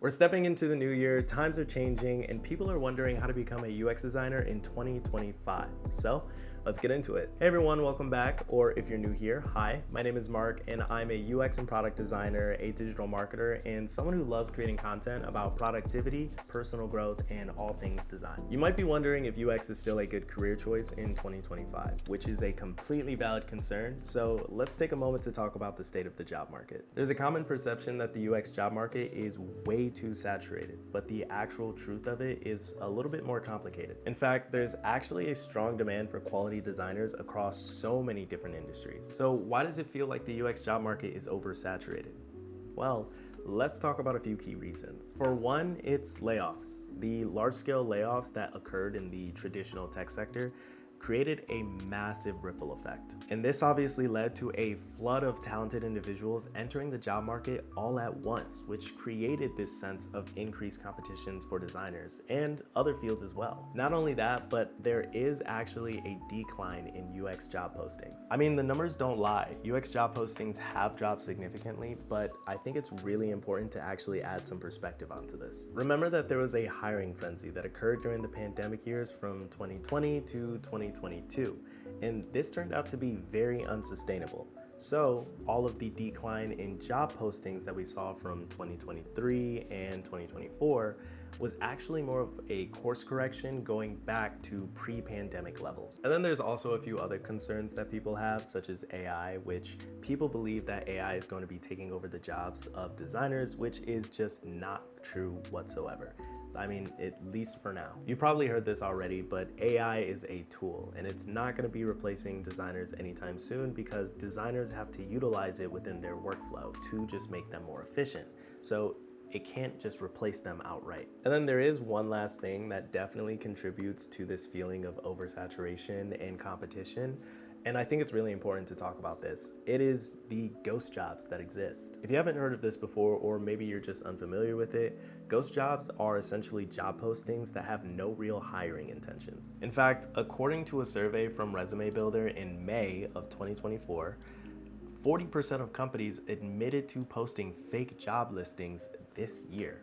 We're stepping into the new year, times are changing, and people are wondering how to become a UX designer in 2025. So let's get into it. Hey everyone, welcome back, or if you're new here, hi, my name is Mark, and I'm a UX and product designer, a digital marketer, and someone who loves creating content about productivity, personal growth, and all things design. You might be wondering if UX is still a good career choice in 2025, which is a completely valid concern, so let's take a moment to talk about the state of the job market. There's a common perception that the UX job market is way too saturated, but the actual truth of it is a little bit more complicated. In fact, there's actually a strong demand for quality designers across so many different industries. So why does it feel like the UX job market is oversaturated? Well, let's talk about a few key reasons. For one, it's layoffs. The large-scale layoffs that occurred in the traditional tech sector created a massive ripple effect. And this obviously led to a flood of talented individuals entering the job market all at once, which created this sense of increased competitions for designers and other fields as well. Not only that, but there is actually a decline in UX job postings. I mean, the numbers don't lie. UX job postings have dropped significantly, but I think it's really important to actually add some perspective onto this. Remember that there was a hiring frenzy that occurred during the pandemic years from 2020 to 2022, and this turned out to be very unsustainable. So all of the decline in job postings that we saw from 2023 and 2024 was actually more of a course correction going back to pre-pandemic levels. And then there's also a few other concerns that people have, such as AI, which people believe that AI is going to be taking over the jobs of designers, which is just not true whatsoever. I mean, at least for now. You've probably heard this already, but AI is a tool and it's not going to be replacing designers anytime soon because designers have to utilize it within their workflow to just make them more efficient. So it can't just replace them outright. And then there is one last thing that definitely contributes to this feeling of oversaturation and competition. And I think it's really important to talk about this. It is the ghost jobs that exist. If you haven't heard of this before, or maybe you're just unfamiliar with it, ghost jobs are essentially job postings that have no real hiring intentions. In fact, according to a survey from Resume Builder in May of 2024, 40% of companies admitted to posting fake job listings this year.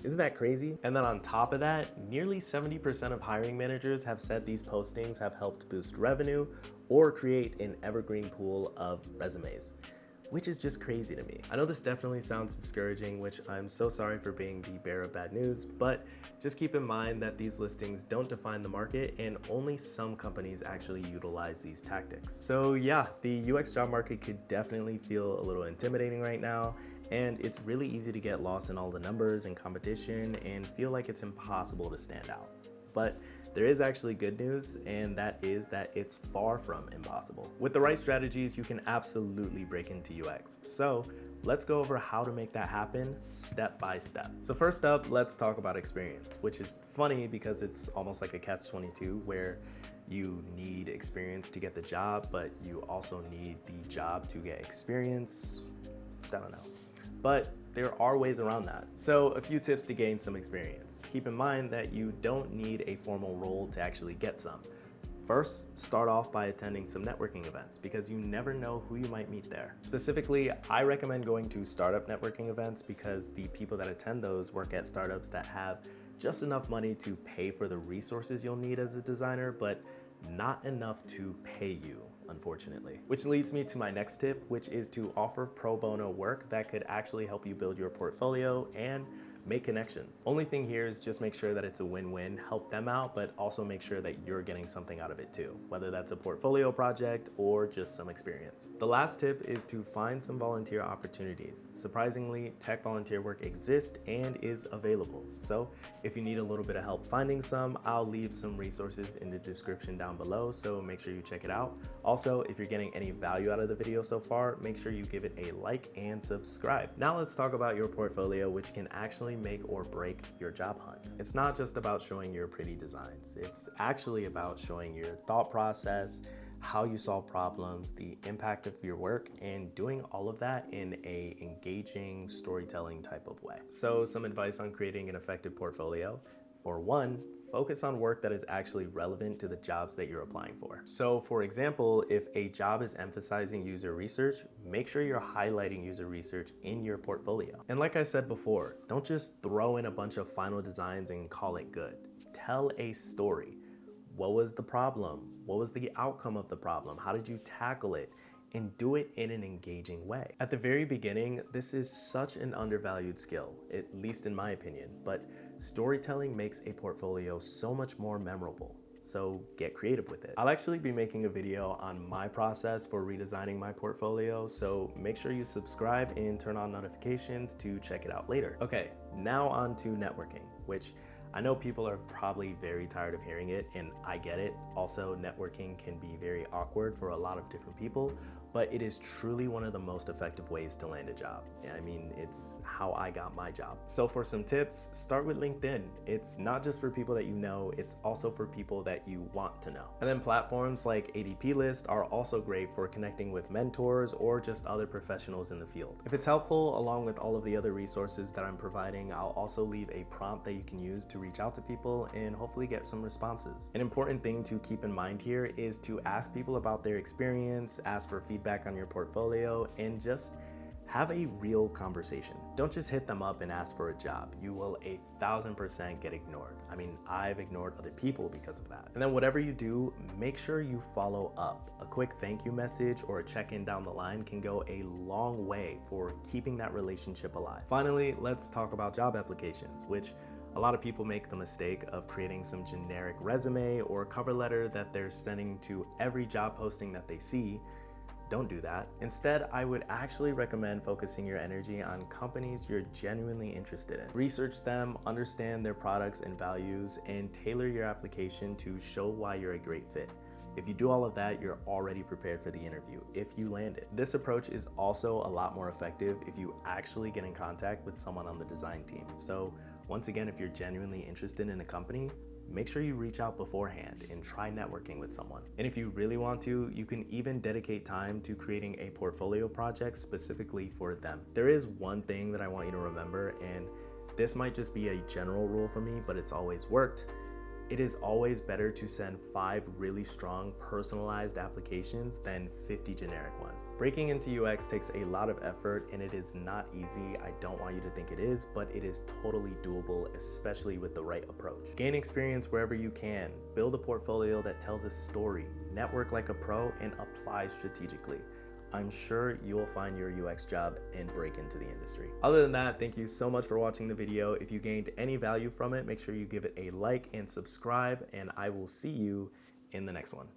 Isn't that crazy? And then on top of that, nearly 70% of hiring managers have said these postings have helped boost revenue or create an evergreen pool of resumes, which is just crazy to me. I know this definitely sounds discouraging, which I'm so sorry for being the bearer of bad news, but just keep in mind that these listings don't define the market and only some companies actually utilize these tactics. So yeah, the UX job market could definitely feel a little intimidating right now, and it's really easy to get lost in all the numbers and competition and feel like it's impossible to stand out. But there is actually good news, and that is that it's far from impossible. With the right strategies, you can absolutely break into UX. So let's go over how to make that happen step by step. So first up, let's talk about experience, which is funny because it's almost like a catch-22 where you need experience to get the job, but you also need the job to get experience. I don't know. But there are ways around that. So a few tips to gain some experience. Keep in mind that you don't need a formal role to actually get some. First, start off by attending some networking events because you never know who you might meet there. Specifically, I recommend going to startup networking events because the people that attend those work at startups that have just enough money to pay for the resources you'll need as a designer, but not enough to pay you, unfortunately. Which leads me to my next tip, which is to offer pro bono work that could actually help you build your portfolio and make connections. Only thing here is just make sure that it's a win-win, help them out, but also make sure that you're getting something out of it too, whether that's a portfolio project or just some experience. The last tip is to find some volunteer opportunities. Surprisingly, tech volunteer work exists and is available. So if you need a little bit of help finding some, I'll leave some resources in the description down below, so make sure you check it out. Also, if you're getting any value out of the video so far, make sure you give it a like and subscribe. Now let's talk about your portfolio, which can actually make or break your job hunt. It's not just about showing your pretty designs. It's actually about showing your thought process, how you solve problems, the impact of your work, and doing all of that in a engaging storytelling type of way. So some advice on creating an effective portfolio. For one, focus on work that is actually relevant to the jobs that you're applying for. So for example, if a job is emphasizing user research, make sure you're highlighting user research in your portfolio. And like I said before, don't just throw in a bunch of final designs and call it good. Tell a story. What was the problem? What was the outcome of the problem? How did you tackle it? And do it in an engaging way. At the very beginning, this is such an undervalued skill, at least in my opinion, but storytelling makes a portfolio so much more memorable. So get creative with it. I'll actually be making a video on my process for redesigning my portfolio, so make sure you subscribe and turn on notifications to check it out later. Okay, now on to networking, which I know people are probably very tired of hearing it, and I get it. Also, networking can be very awkward for a lot of different people, but it is truly one of the most effective ways to land a job. I mean, it's how I got my job. So for some tips, start with LinkedIn. It's not just for people that you know, it's also for people that you want to know. And then platforms like ADP List are also great for connecting with mentors or just other professionals in the field. If it's helpful, along with all of the other resources that I'm providing, I'll also leave a prompt that you can use to reach out to people and hopefully get some responses. An important thing to keep in mind here is to ask people about their experience, ask for feedback on your portfolio, and just have a real conversation. Don't just hit them up and ask for a job. You will 1,000% get ignored. I mean, I've ignored other people because of that. And then whatever you do, make sure you follow up. A quick thank you message or a check-in down the line can go a long way for keeping that relationship alive. Finally, let's talk about job applications, which a lot of people make the mistake of creating some generic resume or cover letter that they're sending to every job posting that they see. Don't do that. Instead, I would actually recommend focusing your energy on companies you're genuinely interested in. Research them, understand their products and values, and tailor your application to show why you're a great fit. If you do all of that, you're already prepared for the interview, if you land it. This approach is also a lot more effective if you actually get in contact with someone on the design team. So once again, if you're genuinely interested in a company, make sure you reach out beforehand and try networking with someone. And if you really want to, you can even dedicate time to creating a portfolio project specifically for them. There is one thing that I want you to remember, and this might just be a general rule for me, but it's always worked. It is always better to send 5 really strong personalized applications than 50 generic ones. Breaking into UX takes a lot of effort and it is not easy. I don't want you to think it is, but it is totally doable, especially with the right approach. Gain experience wherever you can, build a portfolio that tells a story, network like a pro, and apply strategically. I'm sure you'll find your UX job and break into the industry. Other than that, thank you so much for watching the video. If you gained any value from it, make sure you give it a like and subscribe, and I will see you in the next one.